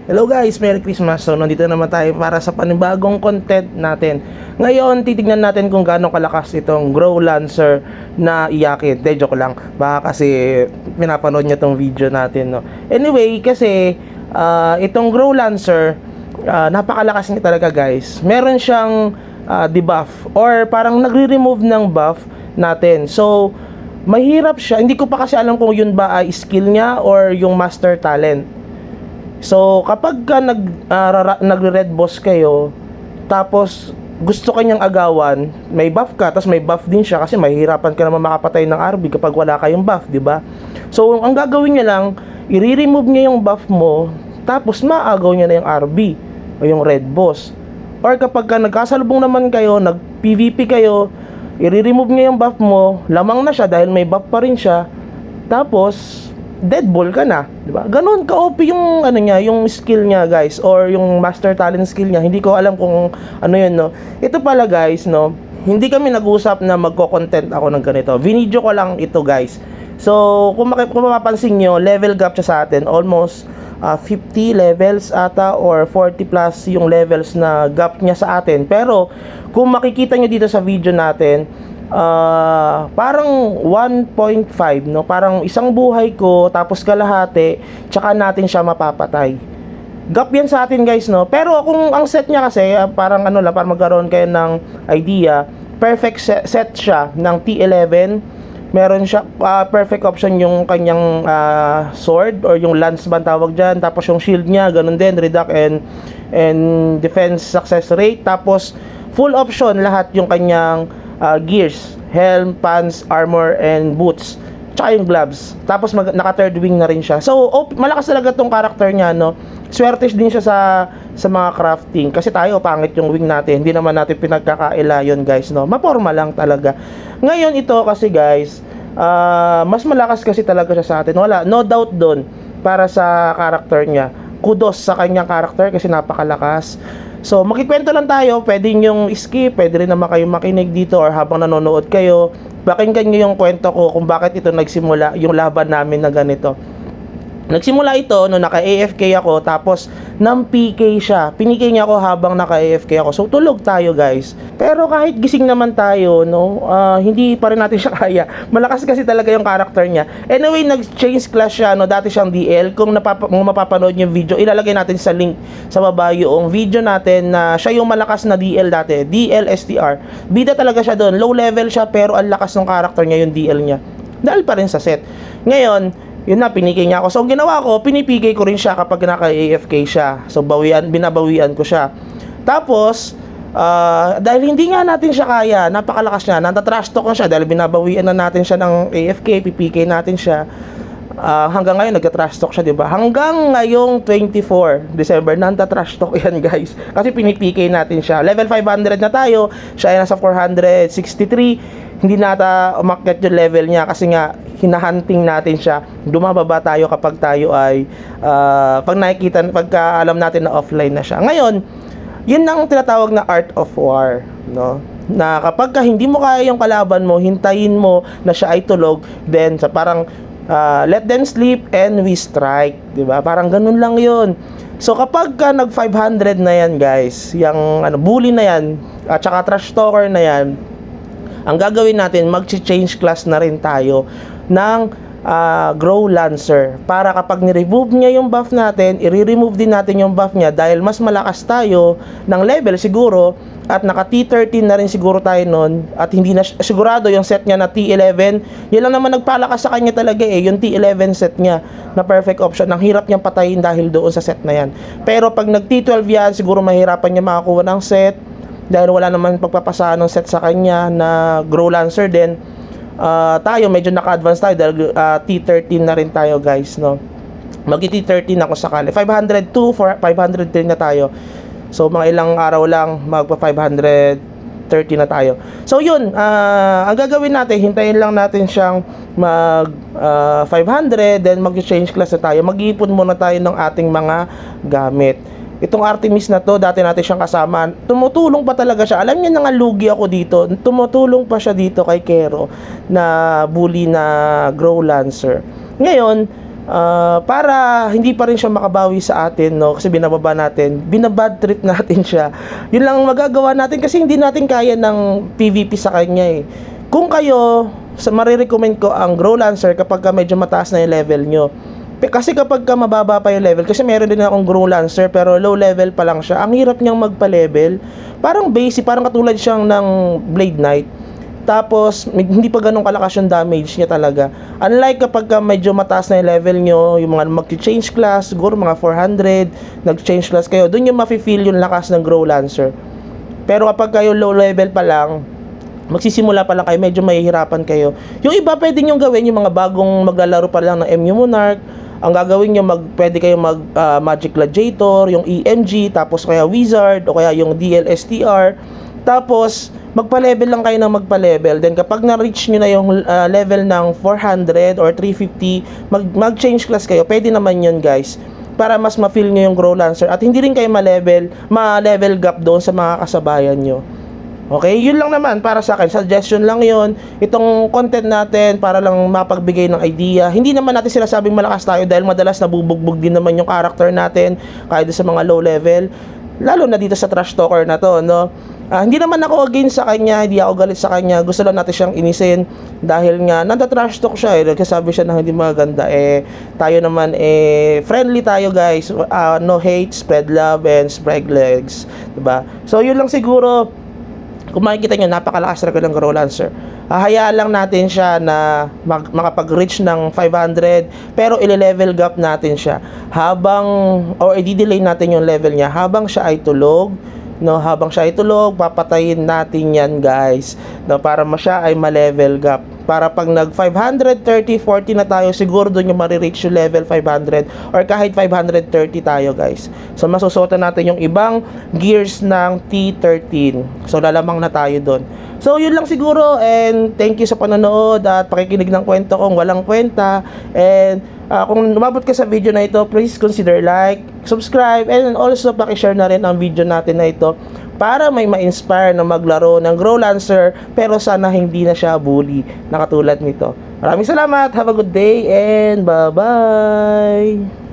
Hello guys, Merry Christmas. So nandito naman tayo para sa panibagong content natin. Ngayon, titignan natin kung gaano kalakas itong Grow Lancer na iyakin. De, joke lang. Baka kasi pinapanood niya tong video natin, no. Anyway, kasi itong Grow Lancer, napakalakas niya talaga guys. Meron siyang debuff or parang nagre-remove ng buff natin. So, mahirap siya. Hindi ko pa kasi alam kung yun ba ay skill niya or yung master talent. So, kapag ka nagre-red boss kayo, tapos gusto kanyang agawan, may buff ka, tapos may buff din siya kasi mahihirapan ka naman makapatay ng RB kapag wala kayong buff, di ba? So, ang gagawin niya lang, i-remove niya yung buff mo, tapos maagaw niya na yung RB o yung red boss. Or kapag ka nagkasalubong naman kayo, nag-PVP kayo, i-remove niya yung buff mo, lamang na siya dahil may buff pa rin siya, tapos dead ball ka na, di ba? Ganun ka-OP yung ano niya, yung skill niya, guys, or yung master talent skill niya. Hindi ko alam kung ano 'yun, no. Ito pala, guys, no. Hindi kami nag-usap na magko-content ako ng ganito. Vinidyo ko lang ito, guys. So, kung mapapansin niyo, level gap siya sa atin, almost 50 levels ata or 40 plus yung levels na gap niya sa atin. Pero kung makikita niyo dito sa video natin, parang 1.5, no? Parang isang buhay ko tapos kalahati, tsaka natin siya mapapatay. Gap yan sa atin, guys, no? Pero kung ang set niya kasi parang ano lang, para magkaroon kayo ng idea, perfect set siya ng T11. Meron siya perfect option yung kanyang sword or yung lance ba tawag diyan, tapos yung shield niya ganun din, reduct and defense success rate, tapos full option lahat yung kanyang gears, helm, pants, armor, and boots, tsaka yung gloves. Tapos naka third wing na rin siya. So, malakas talaga tong character niya, no? Swerte din siya sa mga crafting. Kasi tayo, pangit yung wing natin. Hindi naman natin pinagkakaila yun, guys, no? Maporma lang talaga. Ngayon, ito kasi, guys, mas malakas kasi talaga siya sa atin. Wala, no doubt doon para sa character niya. Kudos sa kanyang character kasi napakalakas. So, makikwento lang tayo, pwede yung skip, pwede rin naman kayo makinig dito or habang nanonood kayo, pakinggan nyo yung kwento ko kung bakit ito nagsimula, yung laban namin na ganito. Nagsimula ito nung naka-AFK ako, tapos nang PK siya. Pinikay niya ako habang naka-AFK ako. So, tulog tayo, guys. Pero kahit gising naman tayo, no, hindi pa rin natin siya kaya. Malakas kasi talaga yung character niya. Anyway, nag-change class siya, no. Dati siyang DL. Kung mapapanood yung video, ilalagay natin sa link sa baba yung video natin na siya yung malakas na DL dati. DL STR. Bida talaga siya doon. Low level siya, pero ang lakas ng character niya, yung DL niya. Dahil pa rin sa set. Ngayon, yun na, pinigay niya ako. So, ang ginawa ko, pinipigay ko rin siya kapag naka-AFK siya. So, binabawian ko siya. Tapos, dahil hindi nga natin siya kaya, napakalakas niya, natatrash talk na siya, dahil binabawian na natin siya ng AFK, pipigay natin siya. Hanggang ngayon, nagka-trash talk siya, diba? Hanggang ngayong 24 December, nanta-trash talk yan, guys. Kasi pinipigay natin siya. Level 500 na tayo, siya ay nasa 463. Hindi nata umakyat yung level niya kasi nga hinahunting natin siya. Dumababa tayo kapag tayo ay pagka alam natin na offline na siya. Ngayon, yun ang tinatawag na art of war, no? Na kapag hindi mo kaya yung kalaban mo, hintayin mo na siya ay tulog, then sa parang let them sleep and we strike, 'di ba? Parang ganun lang 'yun. So kapag nag 500 na yan, guys, yung bully na yan at saka trash talker na yan, ang gagawin natin, mag-change class na rin tayo ng Grow Lancer para kapag ni-remove niya yung buff natin, i-remove din natin yung buff niya dahil mas malakas tayo ng level siguro at naka T13 na rin siguro tayo nun at hindi na sigurado yung set niya na T11. Yan lang naman nagpalakas sa kanya talaga yung T11 set niya na perfect option. Ang hirap niyang patayin dahil doon sa set na yan. Pero pag nag T12 yan, siguro mahirapan niya makakuha ng set dahil wala naman pagpapasahan ng set sa kanya na Grow Lancer din. Tayo medyo naka-advance tayo dahil T13 na rin tayo, guys, no. Mag-T13 ako sakali. 502 for 503 na tayo. So mga ilang araw lang magpa 530 na tayo. So yun, ang gagawin natin, hintayin lang natin siyang mag 500, then mag-change class na tayo. Mag-iipon muna tayo ng ating mga gamit. Itong Artemis na to, dati natin siyang kasama. Tumutulong pa talaga siya. Alam niyo, nangalugi ako dito. Tumutulong pa siya dito kay Kero na bully na Grow Lancer. Ngayon, para hindi pa rin siya makabawi sa atin, no? Kasi binababa natin, binabad trip natin siya. Yun lang ang magagawa natin kasi hindi natin kaya ng PVP sa kanya eh. Kung kayo, marirecommend ko ang Grow Lancer kapag ka medyo mataas na yung level nyo. Kasi kapag ka mababa pa yung level, kasi meron din akong Grow Lancer pero low level pa lang siya, ang hirap niyang magpa-level. Parang basic, parang katulad siyang ng Blade Knight. Tapos, hindi pa ganun kalakas yung damage niya talaga. Unlike kapag medyo mataas na yung level nyo, yung mga mag-change class, siguro mga 400, nag-change class kayo, dun yung mafe-feel yung lakas ng Grow Lancer. Pero kapag kayo low level pa lang, magsisimula pa lang kayo, medyo mahihirapan kayo. Yung iba pwede nyo gawin, yung mga bagong maglalaro pa lang ng MU Monarch, ang gagawin nyo, pwede kayo mag Magic Gladiator, yung EMG, tapos kaya Wizard, o kaya yung DLSTR. Tapos, magpa-level lang kayo ng magpa-level. Then, kapag na-reach nyo na yung level ng 400 or 350, mag-change class kayo. Pwede naman yun, guys. Para mas ma-feel nyo yung Grow Lancer. At hindi rin kayo ma-level gap doon sa mga kasabayan nyo. Okay? Yun lang naman para sa akin. Suggestion lang yun. Itong content natin para lang mapagbigay ng idea. Hindi naman natin sinasabing malakas tayo dahil madalas nabubugbog din naman yung character natin kahit sa mga low level. Lalo na dito sa trash talker na to, no? Hindi naman ako against sa kanya, hindi ako galit sa kanya. Gusto lang natin siyang inisin dahil nga nanda-trash talk siya eh. Nagsasabi siya na hindi maganda eh. Tayo naman eh friendly tayo, guys. No hate, spread love and spread legs, 'di ba? So yun lang siguro. Kung makikita nyo, napakalakas talaga ng Grow Lancer. Hayaan lang natin siya na makapag-reach ng 500, pero ile-level gap natin siya or i-delay natin yung level niya habang siya ay tulog, no? Habang siya ay tulog, papatayin natin yan, guys, no? Para siya ay ma-level gap. Para pag nag 530, 40 na tayo, siguro doon yung marireach yung level 500 or kahit 530 tayo, guys. So masusuotan natin yung ibang gears ng T13. So lalamang na tayo doon. So yun lang siguro, and thank you sa panonood at pakikinig ng kwento kong walang kwenta. And kung umabot ka sa video na ito, please consider like, subscribe, and also pakishare na rin ang video natin na ito para may ma-inspire na maglaro ng Grow Lancer, pero sana hindi na siya bully na katulad nito. Maraming salamat, have a good day, and bye-bye!